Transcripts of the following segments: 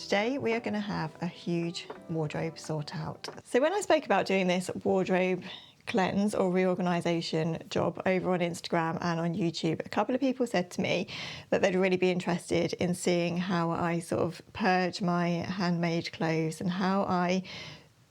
Today we are going to have a huge wardrobe sort out. So when I spoke about doing this wardrobe cleanse or reorganisation job over on Instagram and on YouTube, a couple of people said to me that they'd really be interested in seeing how I sort of purge my handmade clothes and how I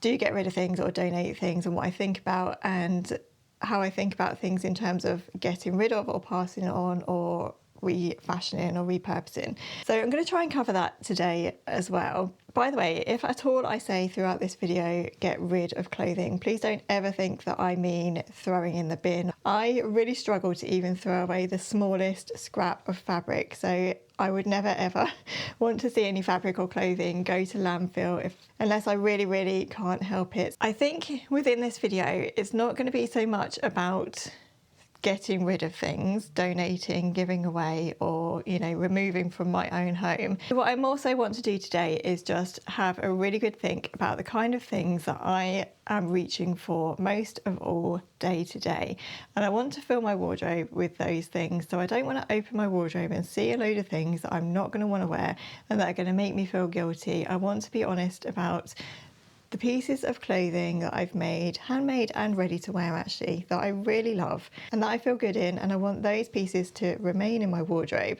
do get rid of things or donate things, and what I think about and how I think about things in terms of getting rid of or passing on or refashioning or repurposing. So I'm going to try and cover that today as well. By the way, if at all I say throughout this video get rid of clothing, please don't ever think that I mean throwing in the bin. I really struggle to even throw away the smallest scrap of fabric, so I would never ever want to see any fabric or clothing go to landfill unless I really can't help it. I think within this video it's not going to be so much about getting rid of things, donating, giving away, or, you know, removing from my own home. What I also want to do today is just have a really good think about the kind of things that I am reaching for most of all day to day. And I want to fill my wardrobe with those things. So I don't want to open my wardrobe and see a load of things that I'm not going to want to wear and that are going to make me feel guilty. I want to be honest about the pieces of clothing that I've made, handmade and ready to wear actually, that I really love and that I feel good in, and I want those pieces to remain in my wardrobe.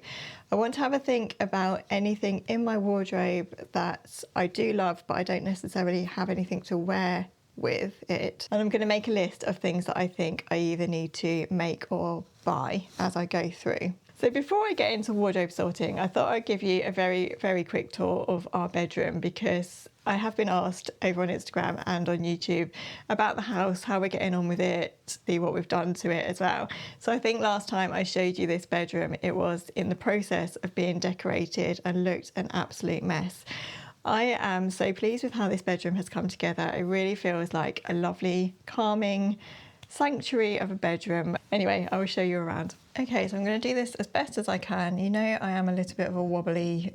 I want to have a think about anything in my wardrobe that I do love but I don't necessarily have anything to wear with it. And I'm going to make a list of things that I think I either need to make or buy as I go through. So before I get into wardrobe sorting, I thought I'd give you a very quick tour of our bedroom, because I have been asked over on Instagram and on YouTube about the house, how we're getting on with it, see what we've done to it as well. So I think last time I showed you this bedroom, it was in the process of being decorated and looked an absolute mess. I am so pleased with how this bedroom has come together. It really feels like a lovely, calming sanctuary of a bedroom. Anyway, I will show you around. Okay, so I'm going to do this as best as I can. You know, I am a little bit of a wobbly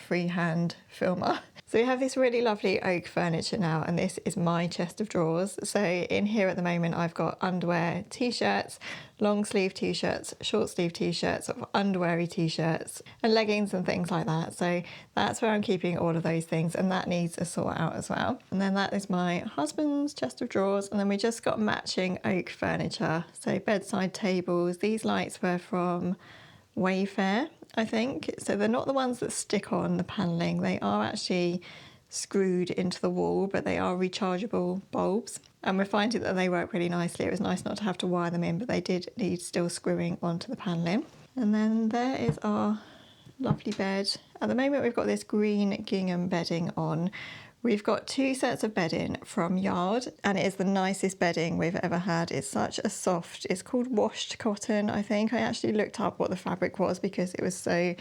freehand filmer. So we have this really lovely oak furniture now, and this is my chest of drawers. So in here at the moment I've got underwear, t-shirts, long sleeve t-shirts, short sleeve t-shirts, sort of underweary t-shirts and leggings and things like that. So that's where I'm keeping all of those things, and that needs a sort out as well. And then that is my husband's chest of drawers, and then we just got matching oak furniture. So bedside tables, these lights were from Wayfair, I think. So they're not the ones that stick on the panelling, they are actually screwed into the wall, but they are rechargeable bulbs, and we're finding that they work really nicely. It was nice not to have to wire them in, but they did need still screwing onto the panelling. And then there is our lovely bed. At the moment we've got this green gingham bedding on. We've got 2 sets of bedding from Yard, and it is the nicest bedding we've ever had. It's such a soft, it's called washed cotton, I think. I actually looked up what the fabric was because it was so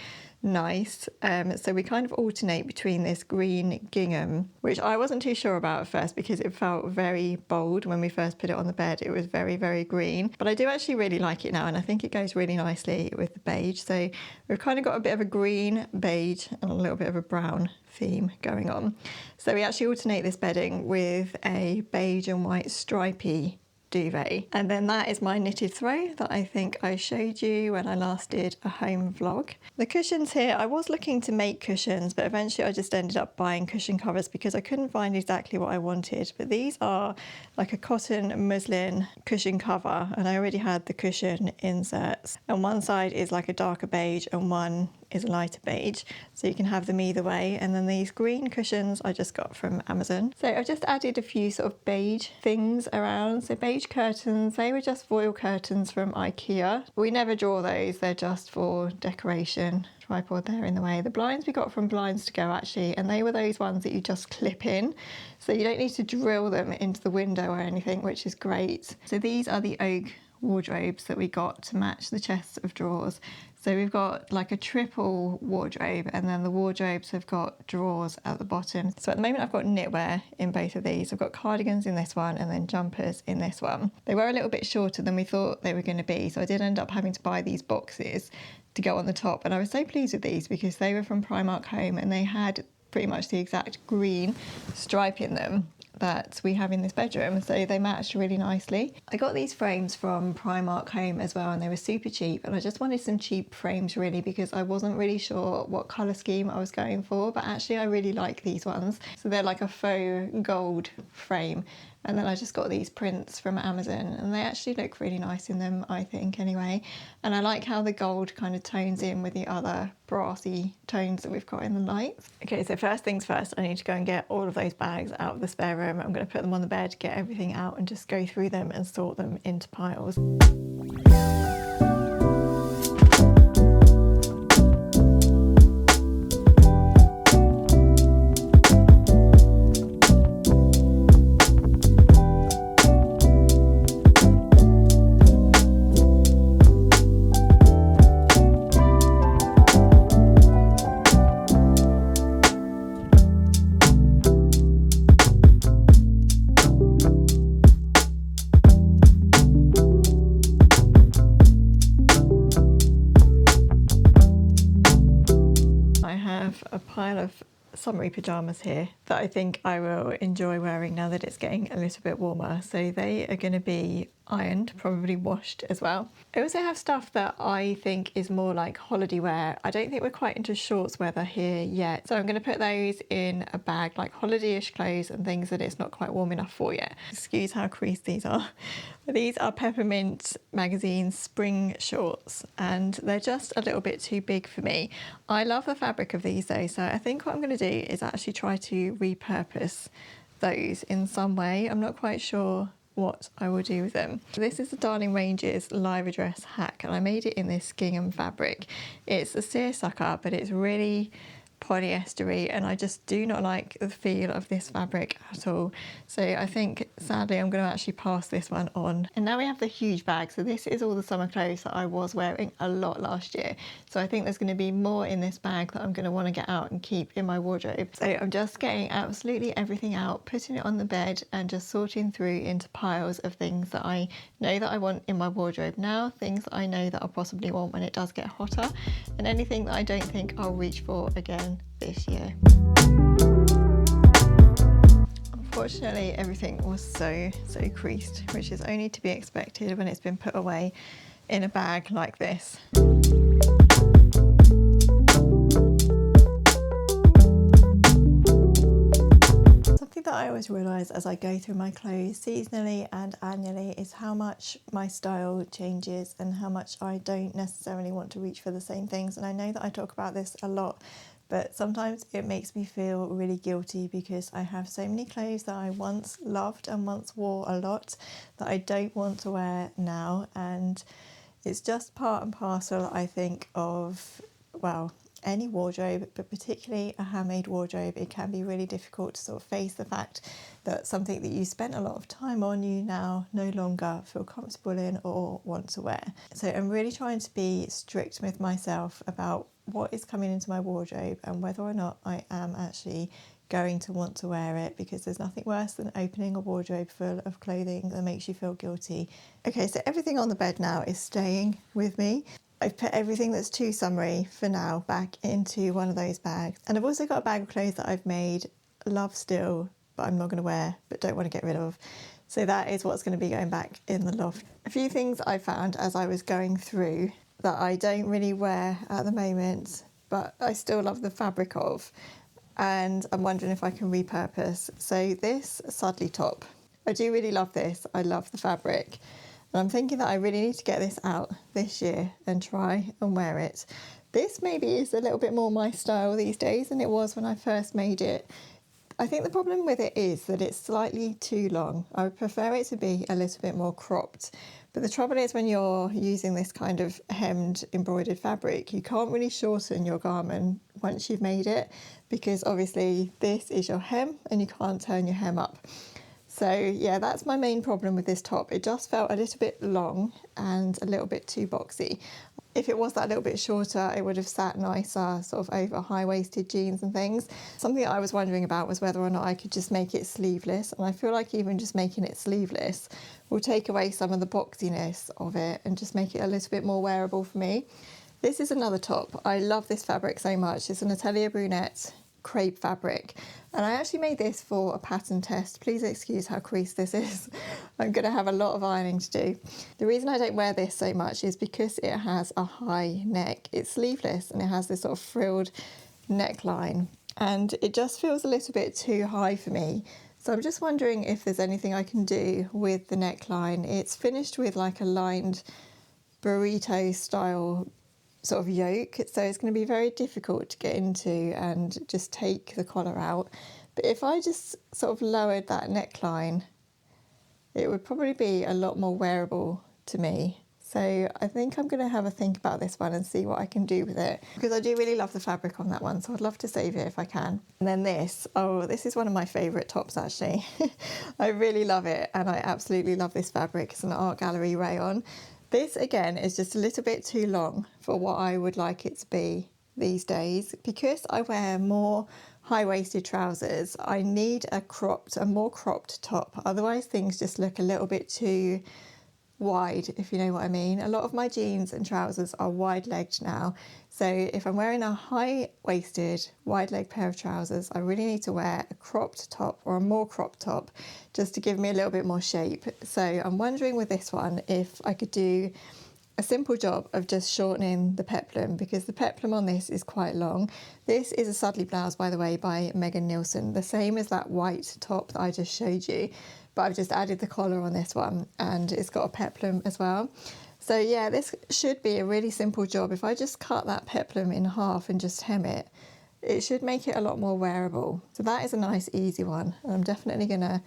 nice. So we kind of alternate between this green gingham, which I wasn't too sure about at first because it felt very bold when we first put it on the bed. It was very green, but I do actually really like it now, and I think it goes really nicely with the beige. So we've kind of got a bit of a green, beige and a little bit of a brown theme going on. So we actually alternate this bedding with a beige and white stripy duvet. And then that is my knitted throw that I think I showed you when I last did a home vlog. The cushions here, I was looking to make cushions, but eventually I just ended up buying cushion covers because I couldn't find exactly what I wanted. But these are like a cotton muslin cushion cover, and I already had the cushion inserts. And one side is like a darker beige and one is a lighter beige, so you can have them either way. And then these green cushions I just got from Amazon. So I've just added a few sort of beige things around. So beige curtains, they were just foil curtains from IKEA. We never draw those, they're just for decoration. Tripod there in the way. The blinds we got from Blinds to Go actually, and they were those ones that you just clip in, so you don't need to drill them into the window or anything, which is great. So these are the oak wardrobes that we got to match the chests of drawers. So we've got like a triple wardrobe, and then the wardrobes have got drawers at the bottom. So at the moment I've got knitwear in both of these. I've got cardigans in this one and then jumpers in this one. They were a little bit shorter than we thought they were going to be, so I did end up having to buy these boxes to go on the top, and I was so pleased with these because they were from Primark Home and they had pretty much the exact green stripe in them that we have in this bedroom, so they matched really nicely. I got these frames from Primark Home as well, and they were super cheap, and I just wanted some cheap frames really because I wasn't really sure what colour scheme I was going for, but actually I really like these ones. So they're like a faux gold frame, and then I just got these prints from Amazon, and they actually look really nice in them, I think, anyway. And I like how the gold kind of tones in with the other brassy tones that we've got in the lights. Okay, so first things first, I need to go and get all of those bags out of the spare room. I'm going to put them on the bed, get everything out, and just go through them and sort them into piles. A pile of summery pyjamas here that I think I will enjoy wearing now that it's getting a little bit warmer. So they are going to be ironed, probably washed as well. I also have stuff that I think is more like holiday wear. I don't think we're quite into shorts weather here yet, so I'm going to put those in a bag, like holiday-ish clothes and things that it's not quite warm enough for yet. Excuse how creased these are. These are Peppermint Magazine spring shorts, and they're just a little bit too big for me. I love the fabric of these though, so I think what I'm going to do is actually try to repurpose those in some way. I'm not quite sure what I will do with them. This is the Darling Ranges Live Address hack, and I made it in this gingham fabric. It's a seersucker, but it's really polyestery, and I just do not like the feel of this fabric at all. So I think sadly I'm going to actually pass this one on. And now we have the huge bag. So this is all the summer clothes that I was wearing a lot last year. So I think there's going to be more in this bag that I'm going to want to get out and keep in my wardrobe. So I'm just getting absolutely everything out, putting it on the bed, and just sorting through into piles of things that I know that I want in my wardrobe now, things that I know that I'll possibly want when it does get hotter, and anything that I don't think I'll reach for again this year. Unfortunately, everything was so creased, which is only to be expected when it's been put away in a bag like this. Something that I always realise as I go through my clothes seasonally and annually is how much my style changes and how much I don't necessarily want to reach for the same things. And I know that I talk about this a lot, but sometimes it makes me feel really guilty because I have so many clothes that I once loved and once wore a lot that I don't want to wear now. And it's just part and parcel, I think, of, well, any wardrobe, but particularly a handmade wardrobe. It can be really difficult to sort of face the fact that something that you spent a lot of time on, you now no longer feel comfortable in or want to wear. So I'm really trying to be strict with myself about what is coming into my wardrobe and whether or not I am actually going to want to wear it, because there's nothing worse than opening a wardrobe full of clothing that makes you feel guilty. Okay, so everything on the bed now is staying with me. I've put everything that's too summery for now back into one of those bags. And I've also got a bag of clothes that I've made, love still, but I'm not going to wear, but don't want to get rid of. So that is what's going to be going back in the loft. A few things I found as I was going through that I don't really wear at the moment, but I still love the fabric of, and I'm wondering if I can repurpose. So this Sudley top, I do really love this. I love the fabric. And I'm thinking that I really need to get this out this year and try and wear it. This maybe is a little bit more my style these days than it was when I first made it. I think the problem with it is that it's slightly too long. I would prefer it to be a little bit more cropped. But the trouble is, when you're using this kind of hemmed embroidered fabric, you can't really shorten your garment once you've made it, because obviously this is your hem and you can't turn your hem up. So yeah, that's my main problem with this top. It just felt a little bit long and a little bit too boxy. If it was that little bit shorter, it would have sat nicer sort of over high-waisted jeans and things. Something I was wondering about was whether or not I could just make it sleeveless. And I feel like even just making it sleeveless will take away some of the boxiness of it and just make it a little bit more wearable for me. This is another top. I love this fabric so much. It's an Atelier Brunette crepe fabric, and I actually made this for a pattern test. Please excuse how creased this is. I'm going to have a lot of ironing to do. The reason I don't wear this so much is because it has a high neck. It's sleeveless and it has this sort of frilled neckline, and it just feels a little bit too high for me. So I'm just wondering if there's anything I can do with the neckline. It's finished with like a lined burrito style sort of yoke, so it's going to be very difficult to get into and just take the collar out. But if I just sort of lowered that neckline, it would probably be a lot more wearable to me. So I think I'm going to have a think about this one and see what I can do with it, because I do really love the fabric on that one, so I'd love to save it if I can. And then this, oh, this is one of my favourite tops actually. I really love it, and I absolutely love this fabric. It's an art gallery rayon. This again is just a little bit too long for what I would like it to be these days. Because I wear more high-waisted trousers, I need a more cropped top. Otherwise things just look a little bit too wide, if you know what I mean. A lot of my jeans and trousers are wide-legged now, so if I'm wearing a high-waisted wide-leg pair of trousers, I really need to wear a cropped top or a more cropped top just to give me a little bit more shape. So I'm wondering with this one if I could do a simple job of just shortening the peplum, because the peplum on this is quite long. This is a Sudley blouse, by the way, by Megan Nielsen, the same as that white top that I just showed you, but I've just added the collar on this one, and it's got a peplum as well. So yeah, this should be a really simple job. If I just cut that peplum in half and just hem it, it should make it a lot more wearable. So that is a nice easy one, and I'm definitely gonna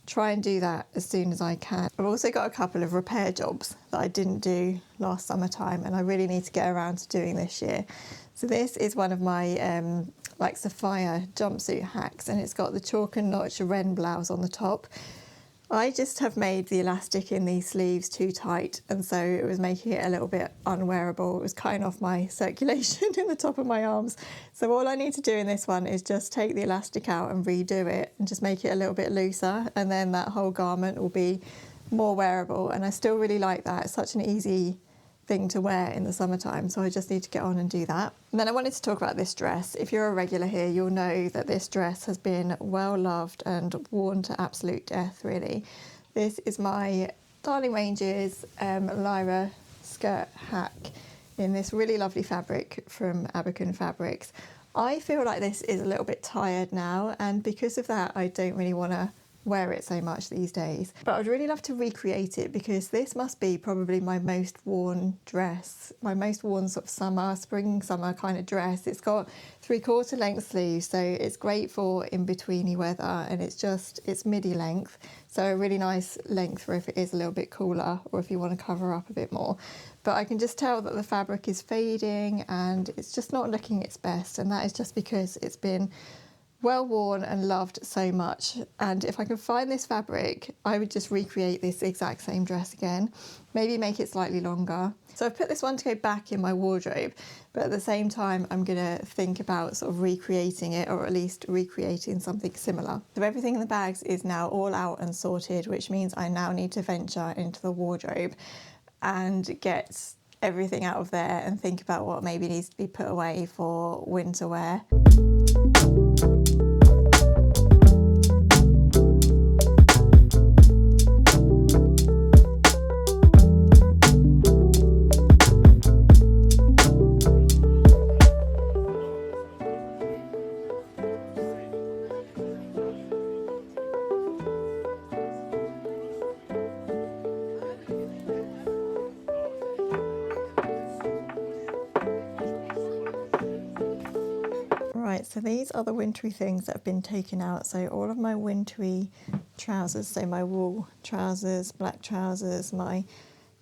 try and do that as soon as I can. I've also got a couple of repair jobs that I didn't do last summertime, and I really need to get around to doing this year. So this is one of my like Sapphire jumpsuit hacks, and it's got the chalk and notch Wren blouse on the top. I just have made the elastic in these sleeves too tight, and so it was making it a little bit unwearable. It was cutting off my circulation in the top of my arms. So all I need to do in this one is just take the elastic out and redo it and just make it a little bit looser, and then that whole garment will be more wearable. And I still really like that. It's such an easy thing to wear in the summertime, so I just need to get on and do that. And then I wanted to talk about this dress. If you're a regular here, you'll know that this dress has been well loved and worn to absolute death, really. This is my Darling Ranges Lyra skirt hack in this really lovely fabric from Abercon Fabrics. I feel like this is a little bit tired now, and because of that I don't really want to wear it so much these days, but I'd really love to recreate it, because this must be probably my most worn dress, my most worn sort of spring summer kind of dress. It's got 3/4 length sleeves, so it's great for in-betweeny weather, and it's midi length, so a really nice length for if it is a little bit cooler or if you want to cover up a bit more. But I can just tell that the fabric is fading and it's just not looking its best, and that is just because it's been well worn and loved so much. And if I could find this fabric, I would just recreate this exact same dress again, maybe make it slightly longer. So I've put this one to go back in my wardrobe, but at the same time I'm gonna think about sort of recreating it, or at least recreating something similar. So everything in the bags is now all out and sorted, which means I now need to venture into the wardrobe and get everything out of there and think about what maybe needs to be put away for winter wear. Right, so these are the wintry things that have been taken out. So all of my wintry trousers, so my wool trousers, black trousers, my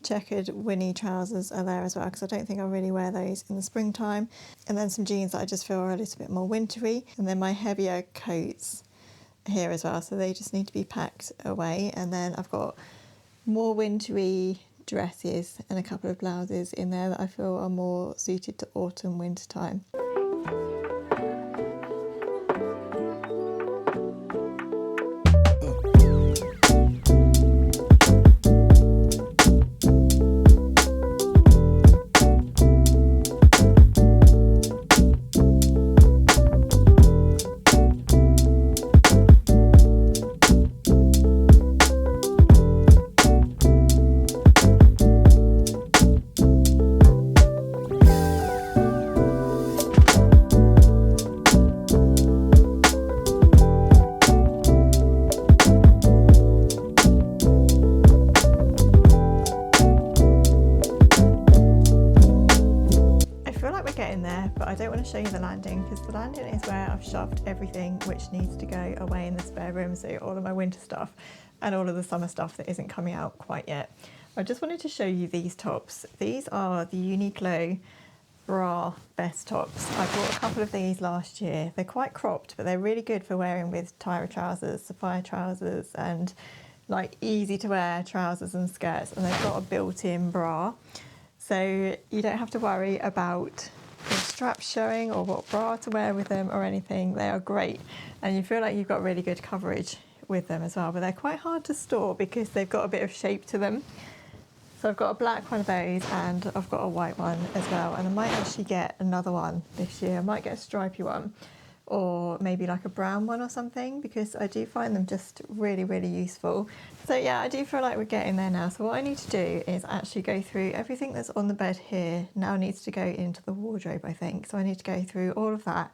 checkered Winnie trousers are there as well, because I don't think I'll really wear those in the springtime. And then some jeans that I just feel are a little bit more wintry. And then my heavier coats here as well, so they just need to be packed away. And then I've got more wintry dresses and a couple of blouses in there that I feel are more suited to autumn, winter time. because the landing is where I've shoved everything which needs to go away in the spare room, so all of my winter stuff and all of the summer stuff that isn't coming out quite yet. I just wanted to show you these tops. These are the Uniqlo bra vest tops. I bought a couple of these last year. They're quite cropped, but they're really good for wearing with Tyra trousers, sapphire trousers, and like easy to wear trousers and skirts, and they've got a built-in bra, so you don't have to worry about the straps showing or what bra to wear with them or anything. They are great, and you feel like you've got really good coverage with them as well, but they're quite hard to store because they've got a bit of shape to them. So I've got a black one of those and I've got a white one as well, and I might actually get another one this year. I might get a stripy one or maybe like a brown one or something, because I do find them just really, really useful. So yeah, I do feel like we're getting there now. So what I need to do is actually go through everything that's on the bed here now needs to go into the wardrobe, I think. So I need to go through all of that,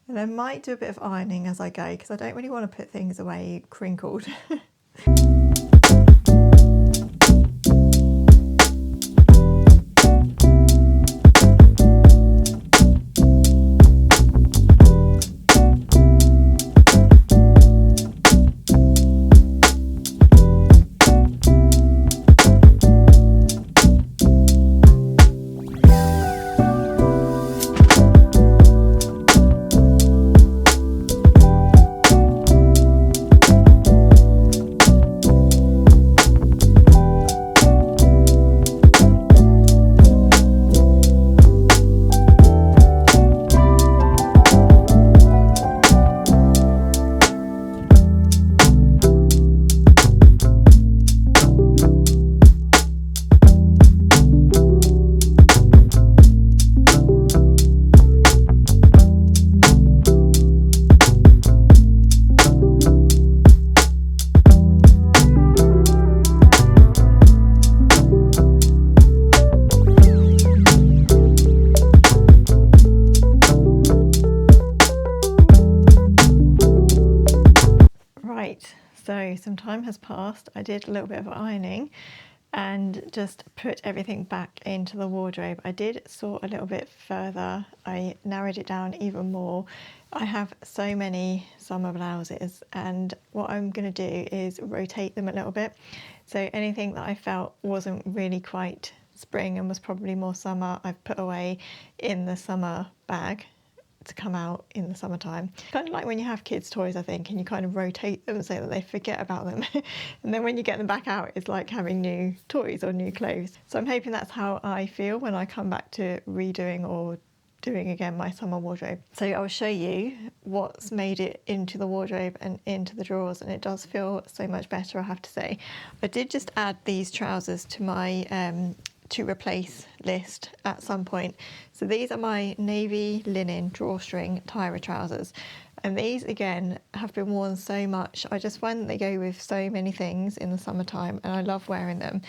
and I might do a bit of ironing as I go because I don't really want to put things away crinkled. So some time has passed. I did a little bit of ironing and just put everything back into the wardrobe. I did sort a little bit further. I narrowed it down even more. I have so many summer blouses, and what I'm going to do is rotate them a little bit. So anything that I felt wasn't really quite spring and was probably more summer, I've put away in the summer bag to come out in the summertime. Kind of like when you have kids' toys, I think, and you kind of rotate them so that they forget about them. And then when you get them back out, it's like having new toys or new clothes. So I'm hoping that's how I feel when I come back to redoing or doing again my summer wardrobe. So I'll show you what's made it into the wardrobe and into the drawers, and it does feel so much better, I have to say. I did just add these trousers to my to replace list at some point. So these are my navy linen drawstring Tyra trousers, and these again have been worn so much. I just find that they go with so many things in the summertime and I love wearing them.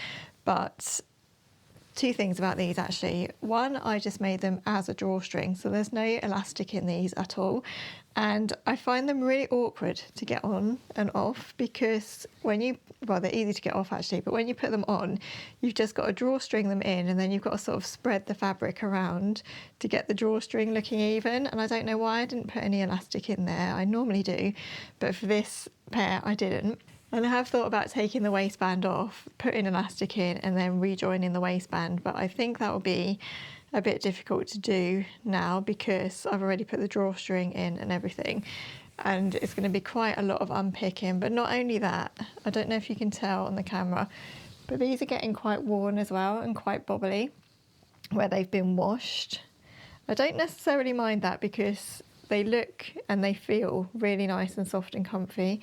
But two things about these actually. One, I just made them as a drawstring, so there's no elastic in these at all, and I find them really awkward to get on and off because well, they're easy to get off actually, but when you put them on, you've just got to drawstring them in, and then you've got to sort of spread the fabric around to get the drawstring looking even, and I don't know why I didn't put any elastic in there. I normally do, but for this pair I didn't. And I have thought about taking the waistband off, putting elastic in and then rejoining the waistband, but I think that will be a bit difficult to do now because I've already put the drawstring in and everything, and it's going to be quite a lot of unpicking. But not only that, I don't know if you can tell on the camera, but these are getting quite worn as well and quite bobbly where they've been washed. I don't necessarily mind that because they look and they feel really nice and soft and comfy.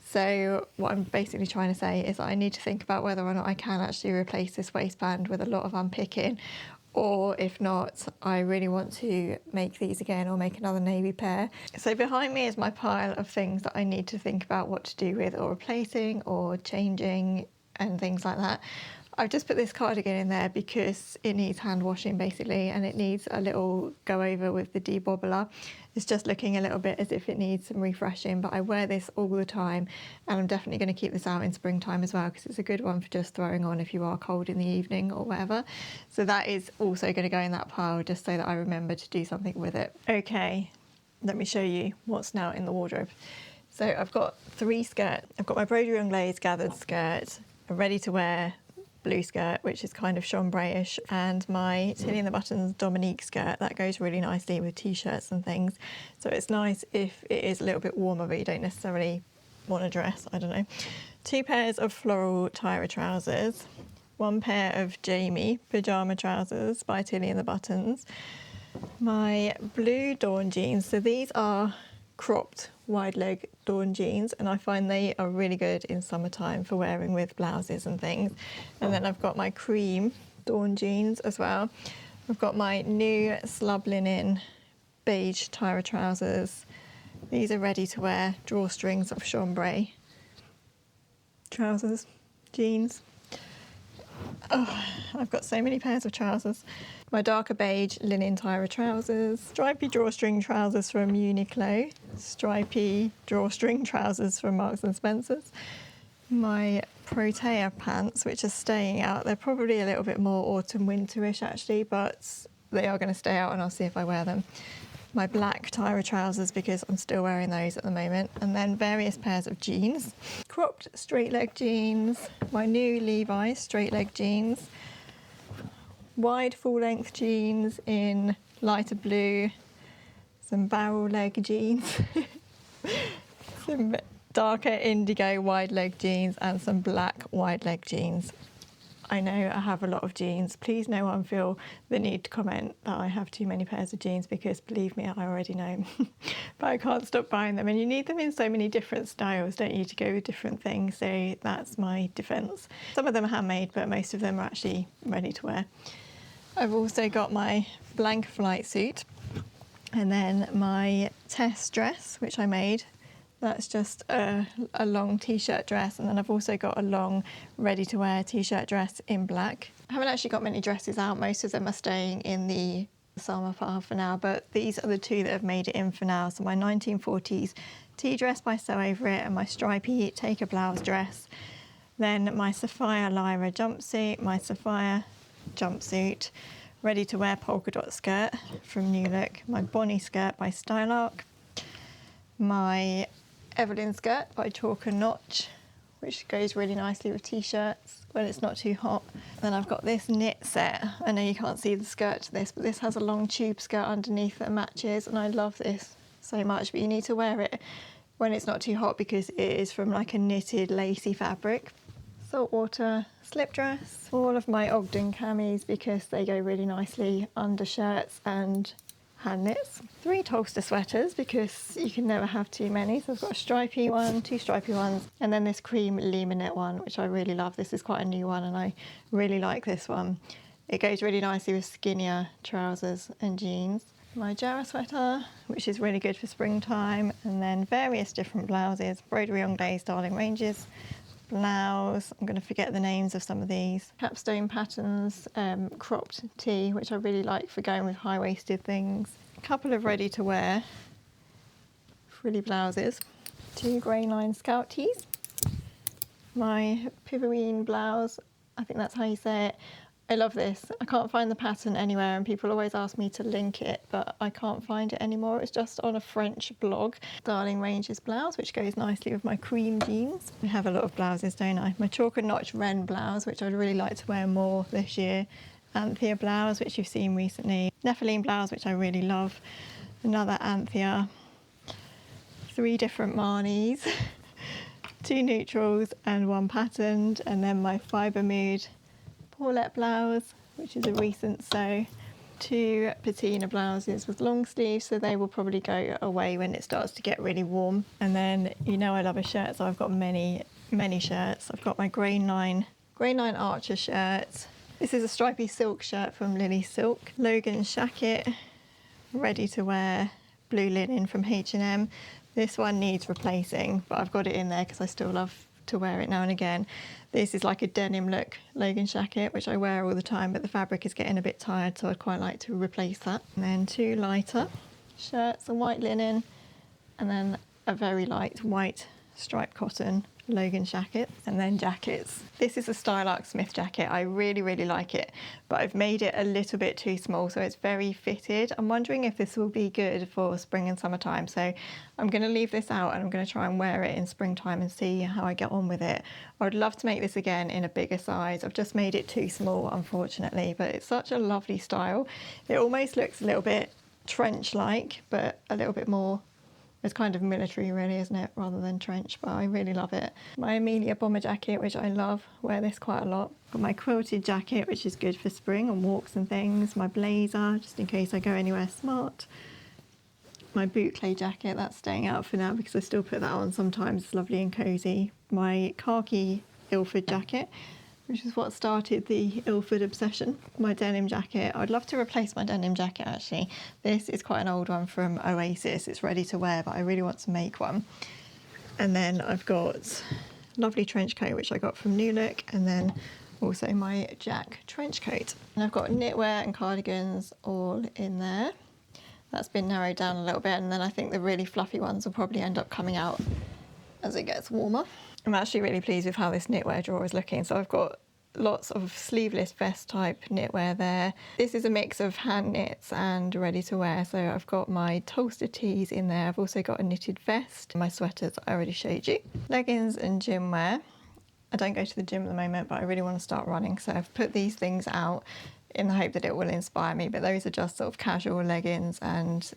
So what I'm basically trying to say is that I need to think about whether or not I can actually replace this waistband with a lot of unpicking, or if not, I really want to make these again or make another navy pair. So behind me is my pile of things that I need to think about what to do with or replacing or changing and things like that. I've just put this cardigan in there because it needs hand washing basically, and it needs a little go over with the debobbler. It's just looking a little bit as if it needs some refreshing, but I wear this all the time and I'm definitely going to keep this out in springtime as well because it's a good one for just throwing on if you are cold in the evening or whatever. So that is also going to go in that pile just so that I remember to do something with it. Okay, let me show you what's now in the wardrobe. So I've got 3 skirts. I've got my broderie anglaise gathered skirt, a ready-to-wear blue skirt, which is kind of chambray-ish, and my Tilly and the Buttons Dominique skirt. That goes really nicely with t-shirts and things. So it's nice if it is a little bit warmer, but you don't necessarily want a dress, I don't know. 2 pairs of floral Tyra trousers, 1 pair of Jamie pyjama trousers by Tilly and the Buttons, my blue Dawn jeans. So these are cropped wide leg Dawn jeans, and I find they are really good in summertime for wearing with blouses and things. And then I've got my cream Dawn jeans as well. I've got my new slub linen beige Tyra trousers. These are ready to wear drawstrings of chambray trousers, jeans. Oh, I've got so many pairs of trousers. My darker beige linen Tyra trousers, stripy drawstring trousers from Uniqlo, stripy drawstring trousers from Marks and Spencer's. My Protea pants, which are staying out. They're probably a little bit more autumn winterish actually, but they are going to stay out and I'll see if I wear them. My black Tyra trousers, because I'm still wearing those at the moment, and then various pairs of jeans. Cropped straight leg jeans, my new Levi's straight leg jeans, wide full length jeans in lighter blue, some barrel leg jeans, some darker indigo wide leg jeans, and some black wide leg jeans. I know I have a lot of jeans. Please no one feel the need to comment that I have too many pairs of jeans, because believe me, I already know. But I can't stop buying them, and you need them in so many different styles, don't you, to go with different things. So that's my defence. Some of them are handmade, but most of them are actually ready to wear. I've also got my blank flight suit, and then my test dress, which I made. That's just a long t-shirt dress, and then I've also got a long ready-to-wear t-shirt dress in black. I haven't actually got many dresses out. Most of them are staying in the summer pile for now, but these are the 2 that have made it in for now. So my 1940s tea dress by Sew Over It, and my stripy Take a Blouse dress. Then my Sapphire Lyra jumpsuit, my Sapphire jumpsuit, ready-to-wear polka dot skirt from New Look, my Bonnie skirt by Stylark, my Evelyn skirt by Chalk and Notch, which goes really nicely with t-shirts when it's not too hot. Then I've got this knit set. I know you can't see the skirt to this, but this has a long tube skirt underneath that matches, and I love this so much, but you need to wear it when it's not too hot because it is from like a knitted lacy fabric. Saltwater slip dress, all of my Ogden camis because they go really nicely under shirts and hand knits. 3 Tolster sweaters because you can never have too many. So I've got a stripy one, 2 stripy ones, and then this cream Limonette one, which I really love. This is quite a new one and I really like this one. It goes really nicely with skinnier trousers and jeans. My Jarrah sweater, which is really good for springtime, and then various different blouses. Broderie Anglaise Darling Ranges blouse. I'm going to forget the names of some of these. Capstone Patterns cropped tee, which I really like for going with high-waisted things. A couple of ready-to-wear frilly blouses. 2 grey line scout tees. My Pivotine blouse, I think that's how you say it. I love this. I can't find the pattern anywhere and people always ask me to link it, but I can't find it anymore. It's just on a French blog. Darling Ranges blouse, which goes nicely with my cream jeans. I have a lot of blouses, don't I? My Chalk and Notch Wren blouse, which I'd really like to wear more this year. Anthea blouse, which you've seen recently. Nephilim blouse, which I really love. Another Anthea. 3 different Marnies. 2 neutrals and 1 patterned. And then my Fibre Mood Paulette blouse, which is a recent sew. 2 patina blouses with long sleeves, so they will probably go away when it starts to get really warm. And then you know I love a shirt, so I've got many shirts. I've got my Grain 9 Archer shirt. This is a stripy silk shirt from Lily Silk. Logan Shacket, ready to wear blue linen from H&M. This one needs replacing, but I've got it in there because I still love to wear it now and again. This is like a denim look Logan Shacket, which I wear all the time, but the fabric is getting a bit tired, so I'd quite like to replace that. And then 2 lighter shirts, a white linen, and then a very light white striped cotton Logan jacket, and then jackets. This is a Stylark Smith jacket. I really like it, but I've made it a little bit too small, so it's very fitted. I'm wondering if this will be good for spring and summertime, so I'm going to leave this out and I'm going to try and wear it in springtime and see how I get on with it. I would love to make this again in a bigger size. I've just made it too small, unfortunately, but it's such a lovely style. It almost looks a little bit trench-like, but a little bit more, it's kind of military really, isn't it, rather than trench, but I really love it. My Amelia bomber jacket, which I love, wear this quite a lot. Got my quilted jacket, which is good for spring and walks and things. My blazer, just in case I go anywhere smart. My boucle jacket, that's staying out for now because I still put that on sometimes, it's lovely and cosy. My khaki Ilford jacket, which is what started the Ilford obsession. My denim jacket, I'd love to replace my denim jacket actually. This is quite an old one from Oasis, it's ready to wear, but I really want to make one. And then I've got lovely trench coat, which I got from New Look, and then also my Jack trench coat. And I've got knitwear and cardigans all in there. That's been narrowed down a little bit, and then I think the really fluffy ones will probably end up coming out as it gets warmer. I'm actually really pleased with how this knitwear drawer is looking. So I've got lots of sleeveless vest type knitwear there. This is a mix of hand knits and ready to wear. So I've got my Tolster tees in there. I've also got a knitted vest, my sweaters I already showed you, leggings and gym wear. I don't go to the gym at the moment, but I really want to start running. So I've put these things out in the hope that it will inspire me. But those are just sort of casual leggings and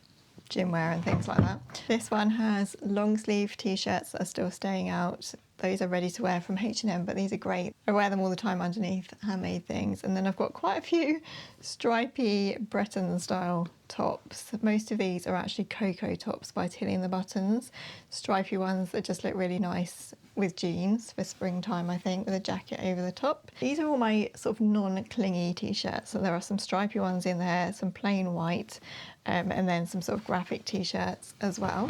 gym wear and things like that. This one has long sleeve t-shirts that are still staying out. Those are ready to wear from H&M, but these are great. I wear them all the time underneath handmade things. And then I've got quite a few stripy Breton style tops. Most of these are actually Cocoa tops by Tilly and the Buttons. Stripy ones that just look really nice with jeans for springtime, I think, with a jacket over the top. These are all my sort of non-clingy t-shirts. So there are some stripy ones in there, some plain white, and then some sort of graphic t-shirts as well.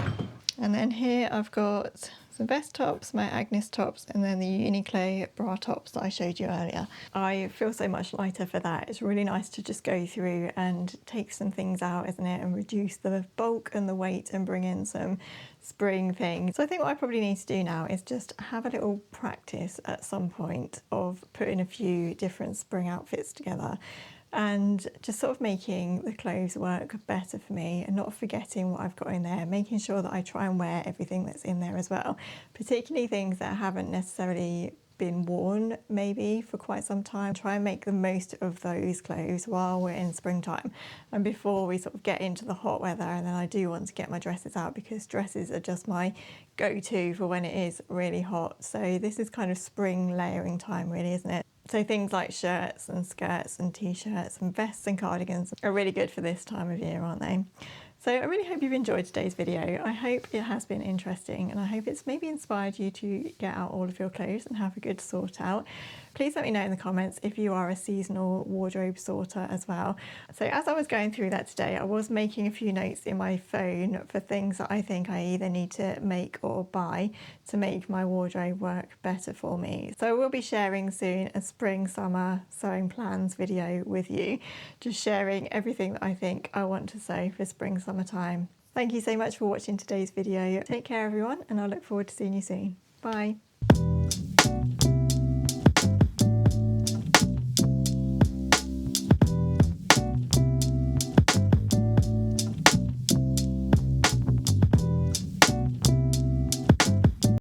And then here I've got some vest tops, my Agnes tops, and then the Uniqlo bra tops that I showed you earlier. I feel so much lighter for that. It's really nice to just go through and take some things out, isn't it, and reduce the bulk and the weight and bring in some spring things. So I think what I probably need to do now is just have a little practice at some point of putting a few different spring outfits together and just sort of making the clothes work better for me and not forgetting what I've got in there, making sure that I try and wear everything that's in there as well, particularly things that haven't necessarily been worn maybe for quite some time. Try and make the most of those clothes while we're in springtime and before we sort of get into the hot weather. And then I do want to get my dresses out because dresses are just my go-to for when it is really hot. So this is kind of spring layering time really, isn't it? So things like shirts and skirts and t-shirts and vests and cardigans are really good for this time of year, aren't they? So I really hope you've enjoyed today's video. I hope it has been interesting and I hope it's maybe inspired you to get out all of your clothes and have a good sort out. Please let me know in the comments if you are a seasonal wardrobe sorter as well. So as I was going through that today, I was making a few notes in my phone for things that I think I either need to make or buy to make my wardrobe work better for me. So I will be sharing soon a spring summer sewing plans video with you, just sharing everything that I think I want to sew for spring summertime. Thank you so much for watching today's video. Take care everyone, and I look forward to seeing you soon. Bye.